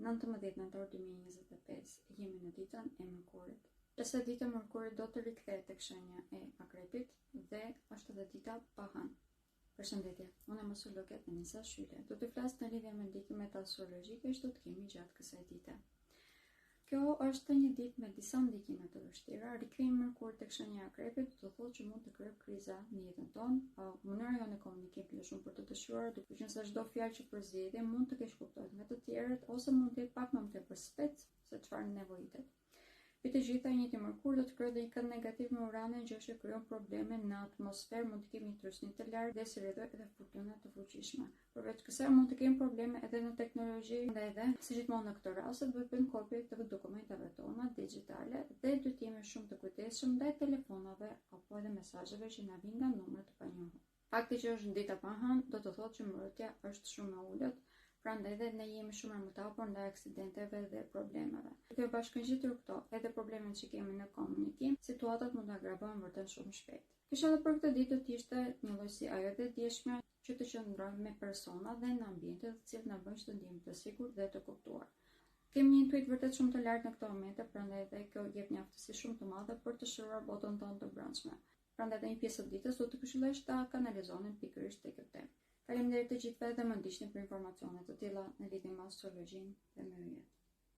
19 nëntor 2025, jemi në ditën e mërkurit. Nëse dita e mërkurit do të rikthehet tek shenja e akrepit dhe është edhe dita pa hënë. Përshëndetje, unë jam astrologe Nisa Shyle. Do të flas në lidhje me ndikimet astrologjike që do të kemi gjatë kësaj dite. Kjo është një ditë me disa ndikime të vështira. Rikthimi i mërkurit tek shenja e akrepit do të thotë që mund të krijojë kriza në jetën tonë. Mënyra jonë e komunikimit është shumë për të dëshuar, duke qenë se çdo fjalë që përzjedhim mund të keq kuptohet nga të tjerët ose mund të jetë pak më tepër spec se çfarë nevojitet. Për të gjitha, njëti mërkur do të krijojë dhe një kënd negativ me Uranin, gjë që krijon probleme në atmosferë, mund të kemi një trysni të lartë dhe si rrjedhoj edhe furtuna të fuqishme. Përveç kësaj mund të kemi probleme edhe në teknologji, ndaj edhe si gjithmonë në këtë rast do të bëjmë kopje të dokumentave tona digjitale dhe do të jemi shumë të kujdesshëm ndaj telefonave apo edhe mesazheve që na vijnë nga numra të panjohur. Fakti që është dita pa hënë do të thotë që mbrojtja është shumë e ulët. Prandaj dhe ne jemi shumë më të hapur ndaj aksidenteve dhe problemeve. Duke bashkangjitur këto edhe problemet që kemi në komunikim, situatat mund të agravohen vërtet shumë shpejt. Kisha edhe për këtë ditë do të ishte një lloj si ajo dhe djeshmja që të qëndrojmë me persona dhe në ambiente të cilët na bëjnë të ndihemi të sigurt dhe të kuptuar. Kemi një intuit vërtet shumë të lartë në këto momente, prandaj dhe kjo jep një aftësi shumë të madhe për të shëruar botën tonë të brendshme. Prandaj dhe një pjesë të ditës do të këshillosh ta kanalizonin pikërisht tek kjo temë. Faleminderit të gjithëve dhe më ndiqni për informacione të tilla në lidhje me astrologjinë dhe me yjet.